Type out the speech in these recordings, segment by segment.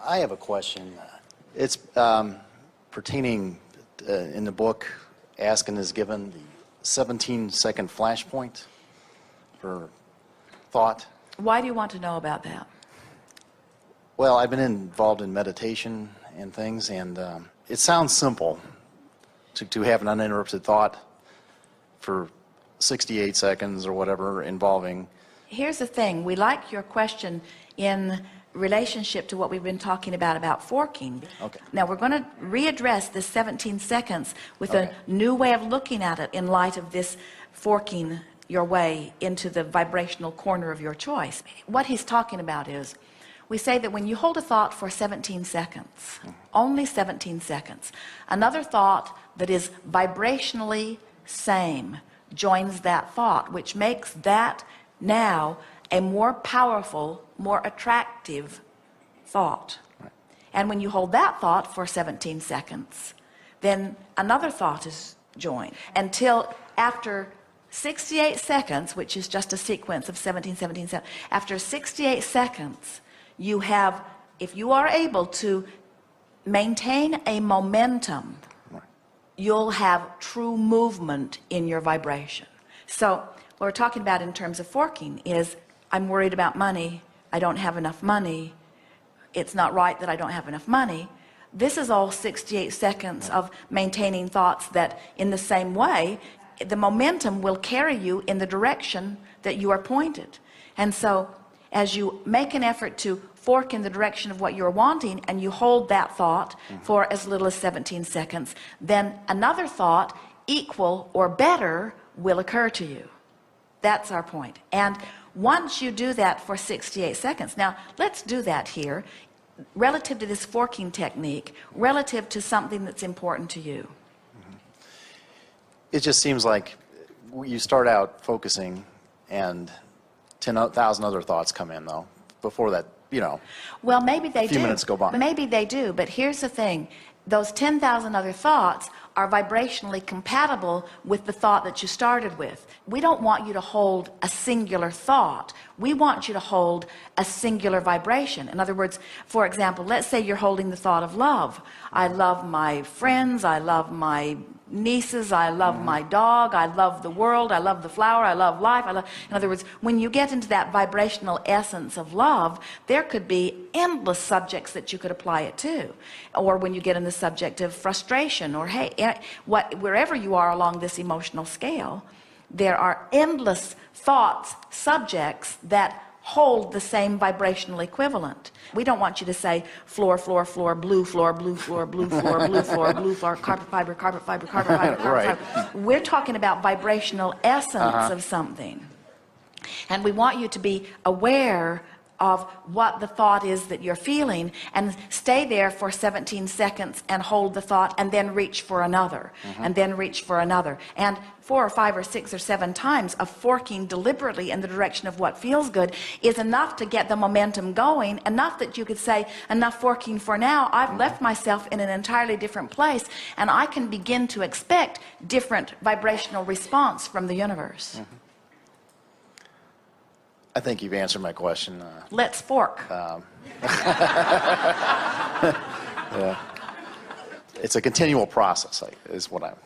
I have a question. It's pertaining in the book, Askin is given the 17-second flashpoint for thought. Why do you want to know about that? Well, I've been involved in meditation and things, and it sounds simple to have an uninterrupted thought for 68 seconds or whatever involving. Here's the thing. We like your question in relationship to what we've been talking about forking. Okay. Now we're going to readdress this 17 seconds with a new way of looking at it in light of this forking your way into the vibrational corner of your choice. What he's talking about is, we say that when you hold a thought for 17 seconds, only 17 seconds, another thought that is vibrationally same joins that thought, which makes that now a more powerful, more attractive thought. Right. And when you hold that thought for 17 seconds, then another thought is joined until after 68 seconds, which is just a sequence of 17, 17, 17. After 68 seconds, you have, if you are able to maintain a momentum, you'll have true movement in your vibration. So what we're talking about in terms of forking is, I'm worried about money, I don't have enough money, it's not right that I don't have enough money. This is all 68 seconds of maintaining thoughts that in the same way, the momentum will carry you in the direction that you are pointed. And so as you make an effort to fork in the direction of what you're wanting, and you hold that thought for as little as 17 seconds, then another thought equal or better will occur to you. That's our point. And once you do that for 68 seconds, now let's do that here relative to this forking technique, relative to something that's important to you. It just seems like you start out focusing and 10,000 other thoughts come in, though, before that, you know. Well, maybe they do. A few minutes go by. Maybe they do, but here's the thing. Those 10,000 other thoughts are vibrationally compatible with the thought that you started with. We don't want you to hold a singular thought. We want you to hold a singular vibration. In other words, for example, let's say you're holding the thought of love. I love my friends, I love my nieces, I love my dog, I love the world, I love the flower, I love life, in other words, when you get into that vibrational essence of love, there could be endless subjects that you could apply it to. Or when you get in the subject of frustration, or wherever you are along this emotional scale, there are endless thoughts, subjects that hold the same vibrational equivalent. We don't want you to say floor, floor, floor, blue floor, blue floor, blue floor, blue floor, blue floor, carpet fiber, carpet fiber, carpet fiber, carpet fiber. We're talking about vibrational essence of something. And we want you to be aware of what the thought is that you're feeling, and stay there for 17 seconds and hold the thought, and then reach for another, and then reach for another. And 4 or 5 or 6 or 7 times of forking deliberately in the direction of what feels good is enough to get the momentum going, enough that you could say, enough forking for now. I've left myself in an entirely different place, and I can begin to expect different vibrational response from the universe. I think you've answered my question. Let's fork. Yeah. It's a continual process, is what I'm...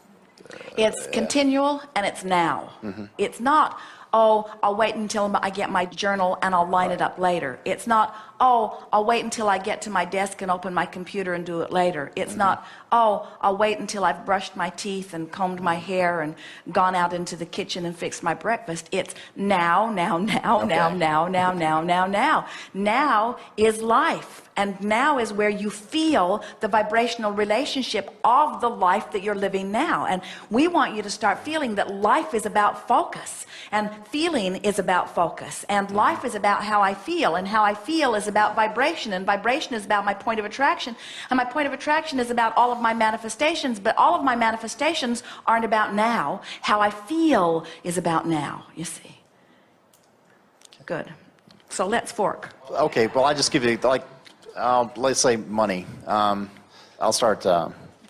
It's continual, and it's now. It's not, oh, I'll wait until I get my journal and I'll line it up later. It's not, oh, I'll wait until I get to my desk and open my computer and do it later. It's not, oh, I'll wait until I've brushed my teeth and combed my hair and gone out into the kitchen and fixed my breakfast. It's now, now, now, now, now, now, now, now, now. Now is life. And now is where you feel the vibrational relationship of the life that you're living now. And we want you to start feeling that life is about focus, and feeling is about focus, and life is about how I feel, and how I feel is about vibration, and vibration is about my point of attraction, and my point of attraction is about all of my manifestations, but all of my manifestations aren't about now. How I feel is about now, you see. Good. So let's fork. Okay, well, I just give you, like, let's say money. I'll start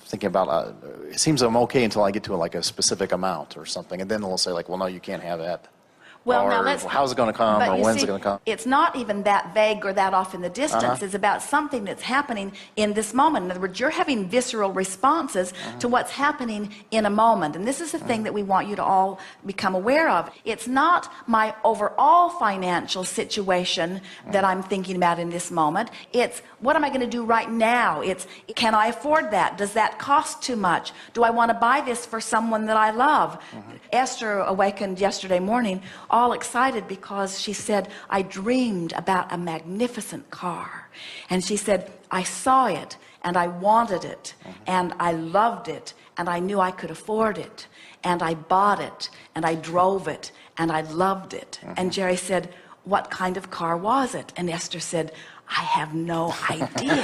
thinking about, it seems I'm okay until I get to like a specific amount or something, and then they'll say like, well, no, you can't have that. Well, or now let's, how's it going to come, but or you when's see, it going to come. it's not even that vague or that off in the distance. It's about something that's happening in this moment. In other words, you're having visceral responses to what's happening in a moment. And this is the thing that we want you to all become aware of. It's not my overall financial situation that I'm thinking about in this moment. It's what am I going to do right now? It's can I afford that? Does that cost too much? Do I want to buy this for someone that I love? Esther awakened yesterday morning all excited because she said, I dreamed about a magnificent car. And she said, I saw it and I wanted it and I loved it and I knew I could afford it and I bought it and I drove it and I loved it. And Jerry said, what kind of car was it? And Esther said, I have no idea.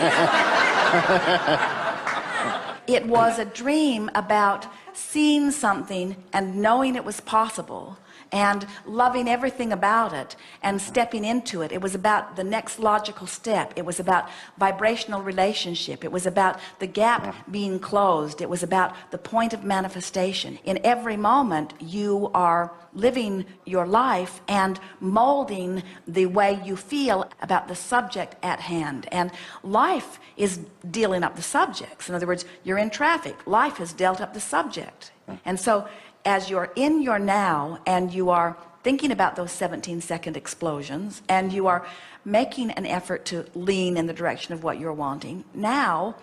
It was a dream about seeing something and knowing it was possible and loving everything about it and stepping into it. It was about the next logical step. It was about vibrational relationship. It was about the gap being closed. It was about the point of manifestation. In every moment, you are living your life and molding the way you feel about the subject at hand. And life is dealing up the subjects. In other words, you're in traffic. Life has dealt up the subject. And so as you're in your now and you are thinking about those 17-second explosions and you are making an effort to lean in the direction of what you're wanting, now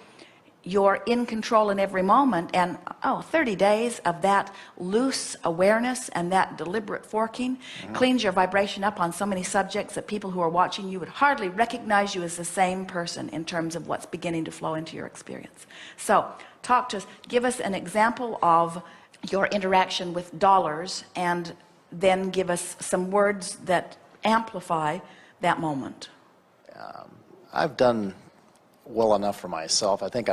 you're in control in every moment. And 30 days of that loose awareness and that deliberate forking cleans your vibration up on so many subjects that people who are watching you would hardly recognize you as the same person in terms of what's beginning to flow into your experience. So talk to us, give us an example of your interaction with dollars, and then give us some words that amplify that moment. I've done well enough for myself. I think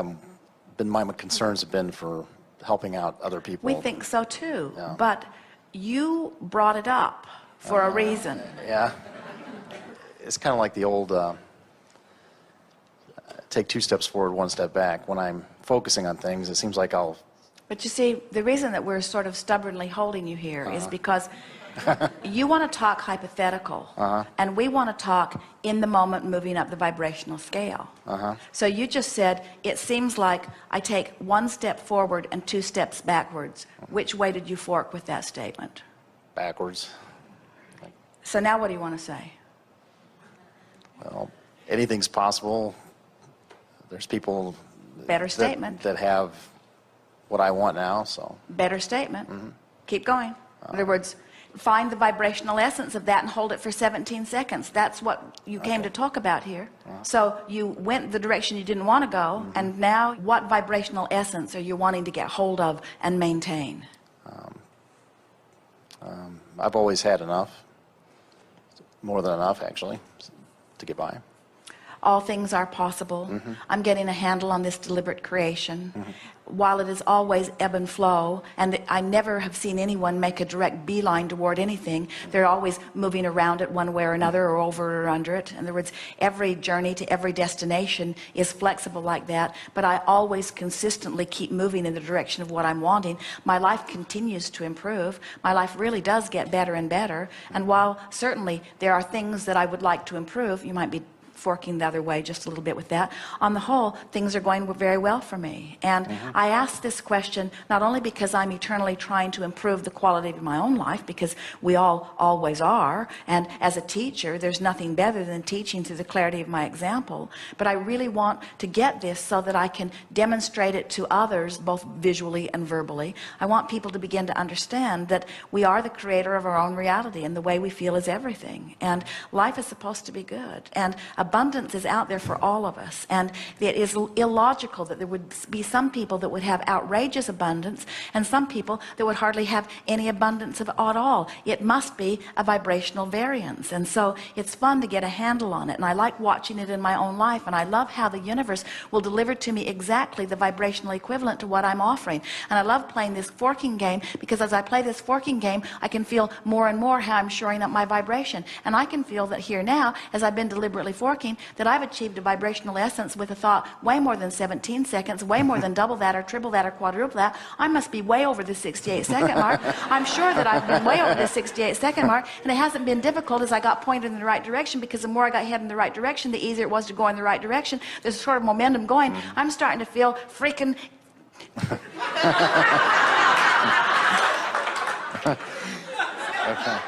my concerns have been for helping out other people. We think so too, Yeah. but you brought it up for a reason. Yeah. It's kind of like the old take 2 steps forward, 1 step back. When I'm focusing on things, it seems like But you see, the reason that we're sort of stubbornly holding you here is because you want to talk hypothetical, and we want to talk in the moment, moving up the vibrational scale. So you just said, it seems like I take 1 step forward and 2 steps backwards. Which way did you fork with that statement? backwards. So now what do you want to say? Well, anything's possible. There's people Better statement. that have what I want now, so. Better statement. Keep going. In other words, find the vibrational essence of that and hold it for 17 seconds. That's what you came to talk about here. So you went the direction you didn't want to go, and now what vibrational essence are you wanting to get hold of and maintain? I've always had enough, more than enough actually, to get by. All things are possible. I'm getting a handle on this deliberate creation. While it is always ebb and flow, and I never have seen anyone make a direct beeline toward anything, they're always moving around it one way or another, or over or under it. In other words, every journey to every destination is flexible like that, but I always consistently keep moving in the direction of what I'm wanting. My life continues to improve. My life really does get better and better. And while certainly there are things that I would like to improve, you might be forking the other way just a little bit with that. On the whole, things are going very well for me. And I ask this question not only because I'm eternally trying to improve the quality of my own life, because we all always are, and as a teacher, there's nothing better than teaching through the clarity of my example, but I really want to get this so that I can demonstrate it to others, both visually and verbally. I want people to begin to understand that we are the creator of our own reality, and the way we feel is everything. And life is supposed to be good. And abundance is out there for all of us, and it is illogical that there would be some people that would have outrageous abundance and some people that would hardly have any abundance at all. It must be a vibrational variance, and so it's fun to get a handle on it, and I like watching it in my own life, and I love how the universe will deliver to me exactly the vibrational equivalent to what I'm offering. And I love playing this forking game, because as I play this forking game, I can feel more and more how I'm shoring up my vibration, and I can feel that here now, as I've been deliberately forking, working that I've achieved a vibrational essence with a thought way more than 17 seconds, way more than double that or triple that or quadruple that. I must be way over the 68-second mark. I'm sure that I've been way over the 68-second mark, and it hasn't been difficult as I got pointed in the right direction, because the more I got headed in the right direction, the easier it was to go in the right direction. There's sort of momentum going. I'm starting to feel freaking... Okay.